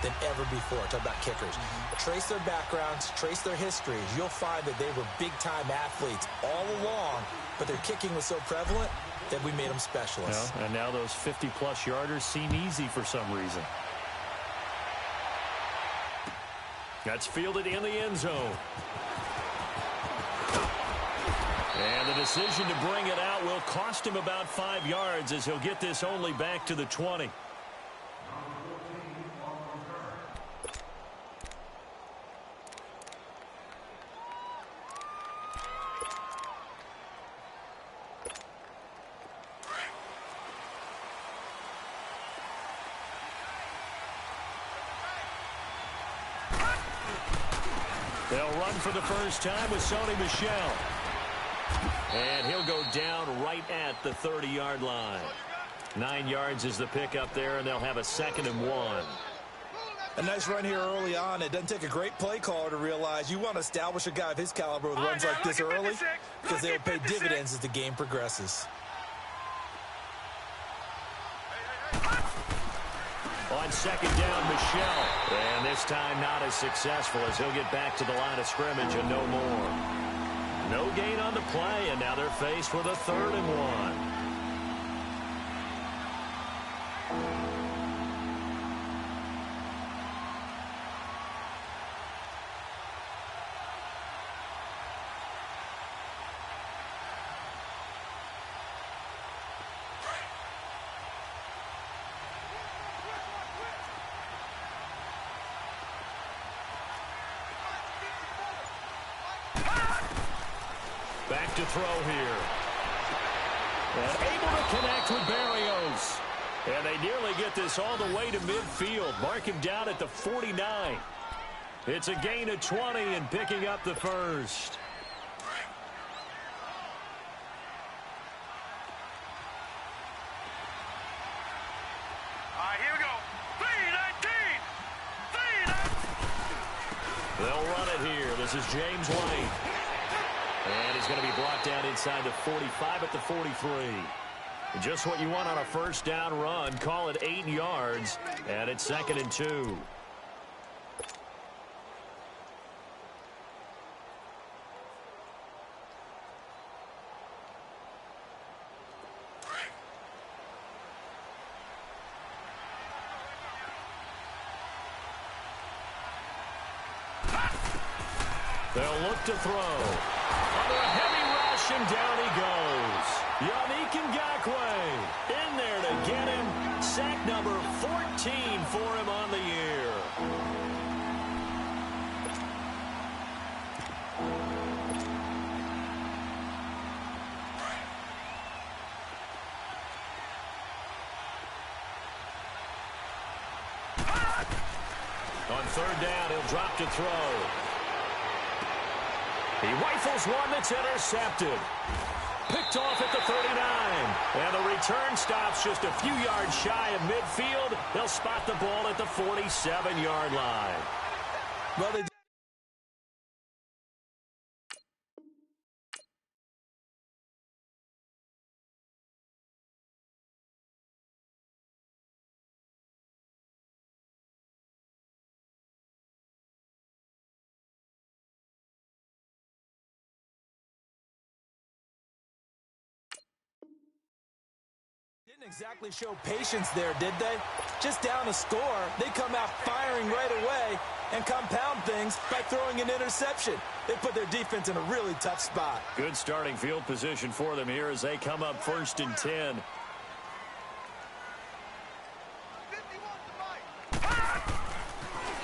than ever before. Talk about kickers. Trace their backgrounds, trace their histories. You'll find that they were big-time athletes all along, but their kicking was so prevalent that we made them specialists. And now those 50-plus yarders seem easy for some reason. That's fielded in the end zone. And the decision to bring it out will cost him about 5 yards as he'll get this only back to the 20. They'll run for the first time with Sony Michel. And he'll go down right at the 30-yard line. 9 yards is the pickup there, and they'll have a 2nd and 1. A nice run here early on. It doesn't take a great play caller to realize you want to establish a guy of his caliber with runs like this early because they'll pay dividends as the game progresses. On 2nd down, Michel. And this time not as successful as he'll get back to the line of scrimmage and no more. No gain on the play, and now they're faced with a 3rd and 1. Back to throw here. And able to connect with Barrios. And they nearly get this all the way to midfield. Mark him down at the 49. It's a gain of 20 and picking up the first. Here we go. 3-19. They'll run it here. This is James White. And he's going to be brought down inside the 45 at the 43. Just what you want on a first down run. Call it 8 yards. And it's 2nd and 2. They'll look to throw. Under a heavy rush, and down he goes. Yannick Ngakoue in there to get him. Sack number 14 for him on the year. On 3rd down, he'll drop to throw. He rifles one that's intercepted. Picked off at the 39. And the return stops just a few yards shy of midfield. They'll spot the ball at the 47-yard line. Well, they didn't exactly show patience there, did they? Just down a score, they come out firing right away and compound things by throwing an interception. They put their defense in a really tough spot. Good starting field position for them here as they come up 1st and 10.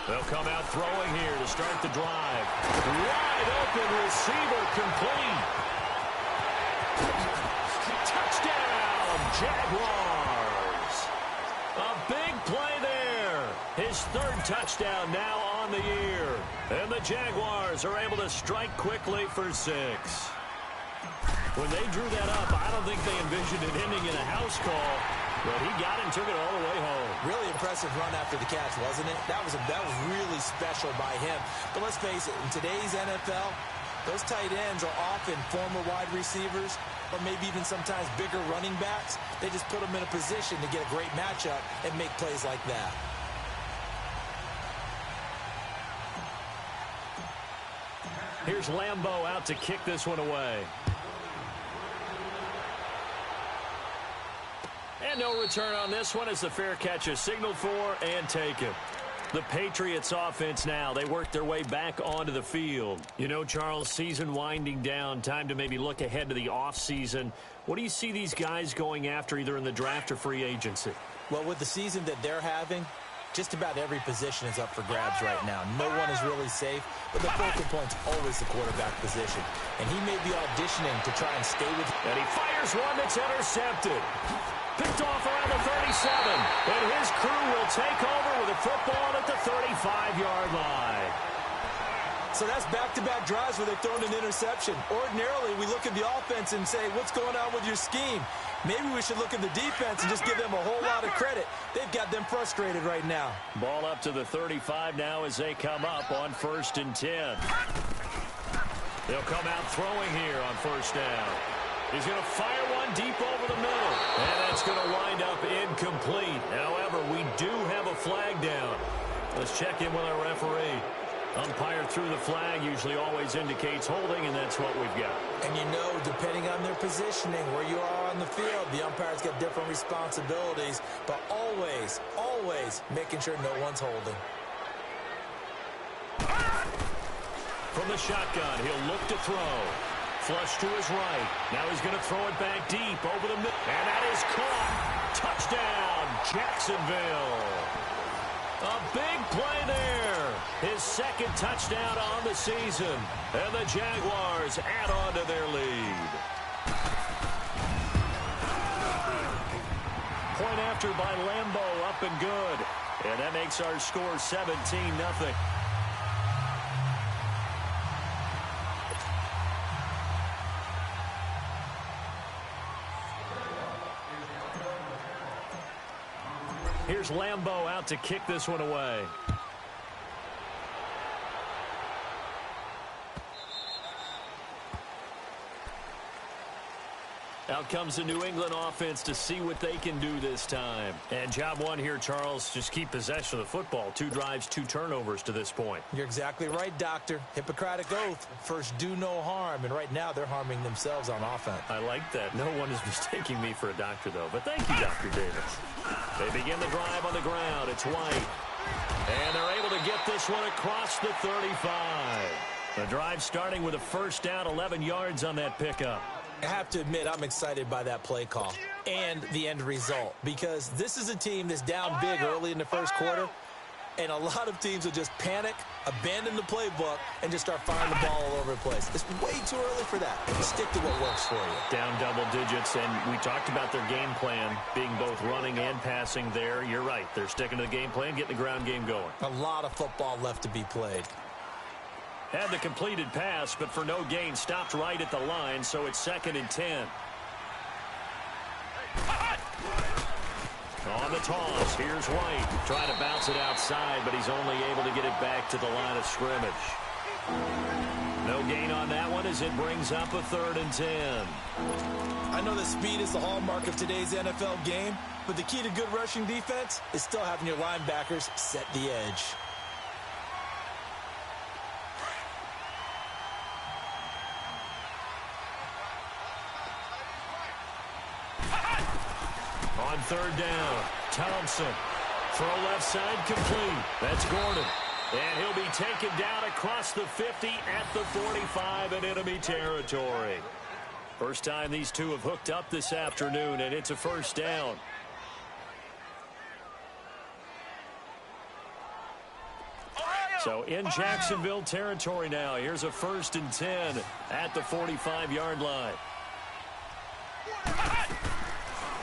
They'll come out throwing here to start the drive. Wide open receiver complete. Touchdown, Jaguars. A big play there. His 3rd touchdown now on the year. And the Jaguars are able to strike quickly for 6. When they drew that up, I don't think they envisioned it ending in a house call. But he got it and took it all the way home. Really impressive run after the catch, wasn't it? That was really special by him. But let's face it, in today's NFL, those tight ends are often former wide receivers or maybe even sometimes bigger running backs. They just put them in a position to get a great matchup and make plays like that. Here's Lambeau out to kick this one away. And no return on this one as the fair catch is signaled for and taken. The Patriots offense now, they work their way back onto the field. You know, Charles, season winding down, time to maybe look ahead to the offseason. What do you see these guys going after either in the draft or free agency? Well, with the season that they're having, just about every position is up for grabs right now. No one is really safe, but the focal point's always the quarterback position. And he may be auditioning to try and stay with... And he fires one that's intercepted. Picked off around the 37. And his crew will take over with the football at the 35-yard line. So that's back-to-back drives where they've thrown an interception. Ordinarily, we look at the offense and say, what's going on with your scheme? Maybe we should look at the defense and just give them a whole lot of credit. They've got them frustrated right now. Ball up to the 35 now as they come up on 1st and 10. They'll come out throwing here on 1st down. He's going to fire one deep over the middle. And that's going to wind up incomplete. However, we do have a flag down. Let's check in with our referee. Umpire through the flag usually always indicates holding, and that's what we've got. And you know, depending on their positioning, where you are on the field, the umpire's got different responsibilities, but always, always making sure no one's holding. From the shotgun, he'll look to throw. Flush to his right. Now he's going to throw it back deep over the middle. And that is caught. Touchdown, Jacksonville. A big play there. His second touchdown on the season. And the Jaguars add on to their lead. Point after by Lambeau, up and good. And that makes our score 17-0. Here's Lambeau out to kick this one away. Out comes the New England offense to see what they can do this time. And job one here, Charles, just keep possession of the football. 2 drives, 2 turnovers to this point. You're exactly right, Doctor. Hippocratic oath. First, do no harm. And right now, they're harming themselves on offense. I like that. No one is mistaking me for a doctor, though. But thank you, Dr. Davis. They begin the drive on the ground. It's White. And they're able to get this one across the 35. The drive starting with a first down, 11 yards on that pickup. I have to admit, I'm excited by that play call and the end result, because this is a team that's down big early in the first quarter, and a lot of teams will just panic, abandon the playbook, and just start firing the ball all over the place. It's way too early for that. Stick to what works for you. Down double digits, and we talked about their game plan being both running and passing there. You're right. They're sticking to the game plan, getting the ground game going. A lot of football left to be played. Had the completed pass, but for no gain, stopped right at the line, so it's 2nd and 10. On the toss, here's White. Trying to bounce it outside, but he's only able to get it back to the line of scrimmage. No gain on that one as it brings up a 3rd and 10. I know that speed is the hallmark of today's NFL game, but the key to good rushing defense is still having your linebackers set the edge. On 3rd down, Thompson. Throw left side complete. That's Gordon. And he'll be taken down across the 50 at the 45 in enemy territory. First time these two have hooked up this afternoon, and it's a first down. So in Jacksonville territory now. Here's a 1st and 10 at the 45-yard line.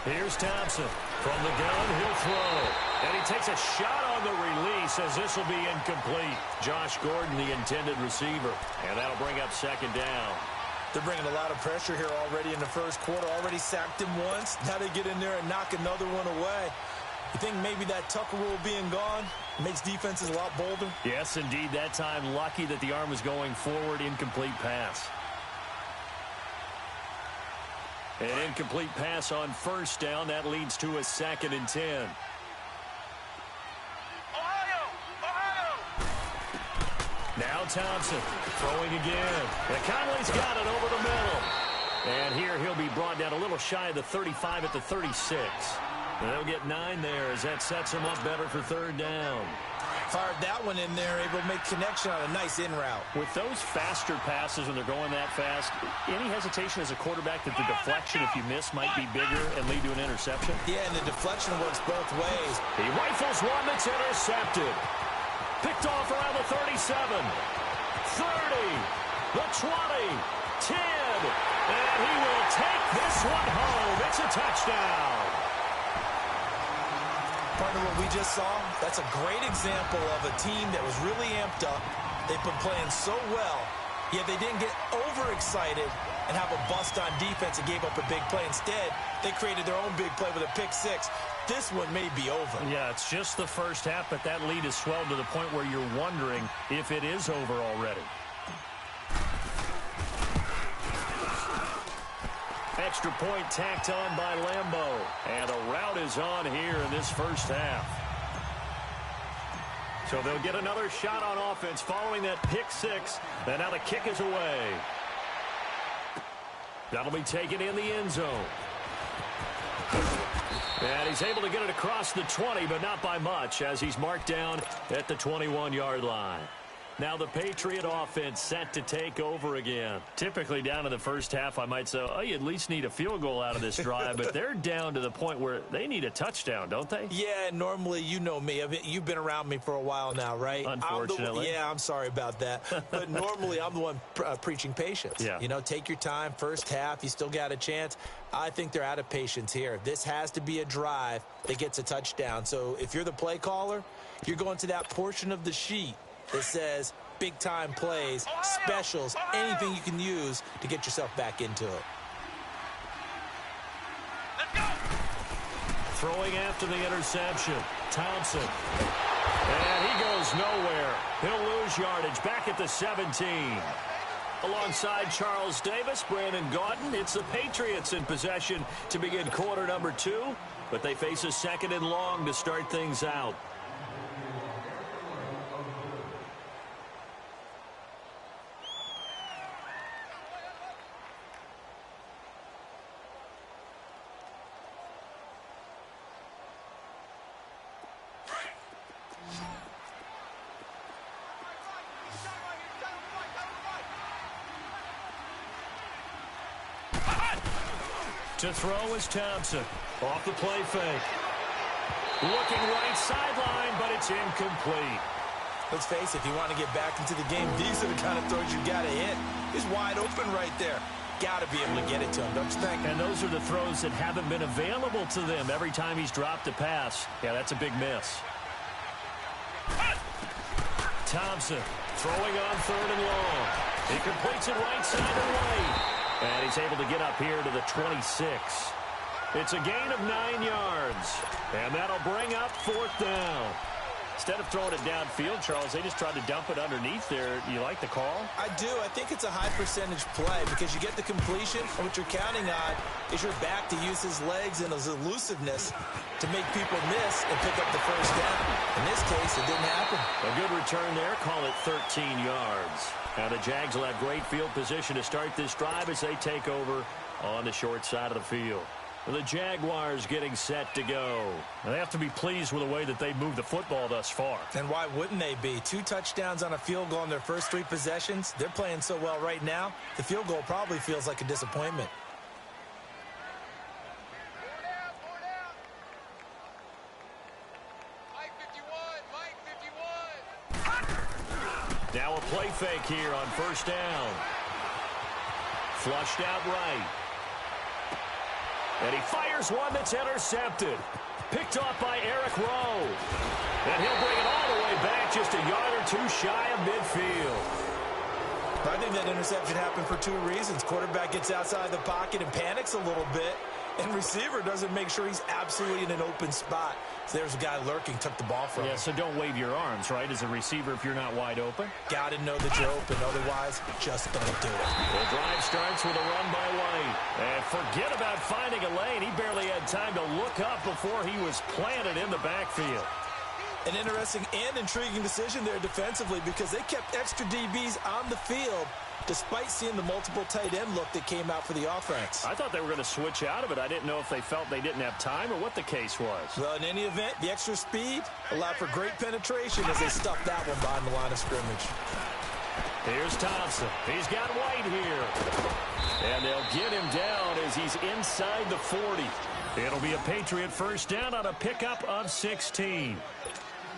Here's Thompson. From the gun, he'll throw. And he takes a shot on the release as this will be incomplete. Josh Gordon, the intended receiver. And that'll bring up 2nd down. They're bringing a lot of pressure here already in the first quarter. Already sacked him once. Now they get in there and knock another one away. You think maybe that Tucker rule being gone makes defenses a lot bolder? Yes, indeed. That time, lucky that the arm was going forward. Incomplete pass. An incomplete pass on 1st down. That leads to a 2nd and 10. Now Thompson throwing again. And Conley's got it over the middle. And here he'll be brought down a little shy of the 35 at the 36. And they'll get 9 there as that sets him up better for third down. Fired that one in there, able to make connection on a nice in route. With those faster passes when they're going that fast, any hesitation as a quarterback that the deflection, if you miss, might be bigger and lead to an interception? Yeah, and the deflection works both ways. He rifles one that's intercepted. Picked off around the 37, 30, the 20, 10, and he will take this one home. It's a touchdown. Partner, what we just saw, that's a great example of a team that was really amped up. They've been playing so well, yet they didn't get overexcited and have a bust on defense and gave up a big play. Instead, they created their own big play with a pick six. This one may be over. Yeah, it's just the first half, but that lead has swelled to the point where you're wondering if it is over already. Extra point tacked on by Lambeau. And a rout is on here in this first half. So they'll get another shot on offense following that pick six. And now the kick is away. That'll be taken in the end zone. And he's able to get it across the 20, but not by much, as he's marked down at the 21-yard line. Now the Patriot offense set to take over again. Typically down in the first half, I might say, oh, you at least need a field goal out of this drive, but they're down to the point where they need a touchdown, don't they? Yeah, normally, you know me. You've been around me for a while now, right? Unfortunately. I'm sorry about that. But normally, I'm the one preaching patience. Yeah. You know, take your time. First half, you still got a chance. I think they're out of patience here. This has to be a drive that gets a touchdown. So if you're the play caller, you're going to that portion of the sheet that says big-time plays, specials, anything you can use to get yourself back into it. Let's go. Throwing after the interception, Thompson. And he goes nowhere. He'll lose yardage back at the 17. Alongside Charles Davis, Brandon Gaudin, it's the Patriots in possession to begin quarter number 2, but they face a second and long to start things out. To throw is Thompson. Off the play fake. Looking right sideline, but it's incomplete. Let's face it, if you want to get back into the game, these are the kind of throws you got to hit. He's wide open right there. Got to be able to get it to him, don't you think? And those are the throws that haven't been available to them every time he's dropped a pass. Yeah, that's a big miss. Thompson throwing on third and long. He completes it right side and right. And he's able to get up here to the 26. It's a gain of 9 yards. And that'll bring up fourth down. Instead of throwing it downfield, Charles, they just tried to dump it underneath there. Do you like the call? I do. I think it's a high-percentage play because you get the completion, and what you're counting on is your back to use his legs and his elusiveness to make people miss and pick up the first down. In this case, it didn't happen. A good return there. Call it 13 yards. Now the Jags will have great field position to start this drive as they take over on the short side of the field. The Jaguars getting set to go. They have to be pleased with the way that they moved the football thus far. And why wouldn't they be? 2 touchdowns on a field goal in their first 3 possessions. They're playing so well right now, the field goal probably feels like a disappointment. Now a play fake here on first down. Flushed out right. And he fires one that's intercepted. Picked off by Eric Rowe. And he'll bring it all the way back just a yard or 2 shy of midfield. I think that interception happened for 2 reasons. Quarterback gets outside the pocket and panics a little bit. And receiver doesn't make sure he's absolutely in an open spot. So there's a guy lurking, took the ball from him. Yeah, so don't wave your arms, right, as a receiver if you're not wide open. Got to know that you're open. Otherwise, just don't do it. The drive starts with a run by White. And forget about finding a lane. He barely had time to look up before he was planted in the backfield. An interesting and intriguing decision there defensively because they kept extra DBs on the field despite seeing the multiple tight end look that came out for the offense. I thought they were going to switch out of it. I didn't know if they felt they didn't have time or what the case was. Well, in any event, the extra speed allowed for great penetration as they stuffed that one behind the line of scrimmage. Here's Thompson. He's got White here. And they'll get him down as he's inside the 40. It'll be a Patriot first down on a pickup of 16.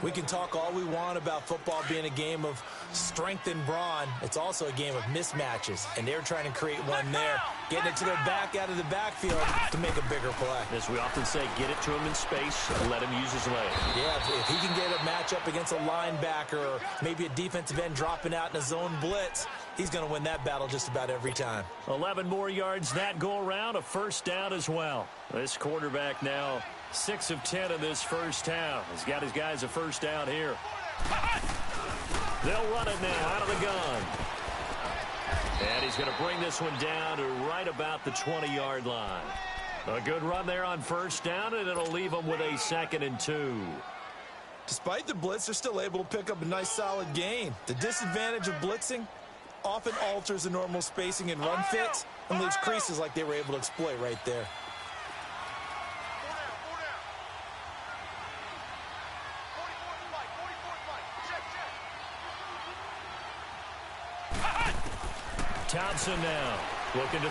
We can talk all we want about football being a game of strength and brawn. It's also a game of mismatches, and they're trying to create one there, getting it to their back out of the backfield to make a bigger play. As we often say, get it to him in space, let him use his leg. Yeah, if he can get a matchup against a linebacker or maybe a defensive end dropping out in a zone blitz, he's going to win that battle just about every time. 11 more yards that go around, a first down as well. This quarterback now 6 of 10 in this first down. He's got his guys a first down here. They'll run it now out of the gun. And he's going to bring this one down to right about the 20-yard line. A good run there on first down, and it'll leave them with a 2nd and 2. Despite the blitz, they're still able to pick up a nice solid gain. The disadvantage of blitzing often alters the normal spacing and run fits and leaves creases like they were able to exploit right there. Thompson now looking to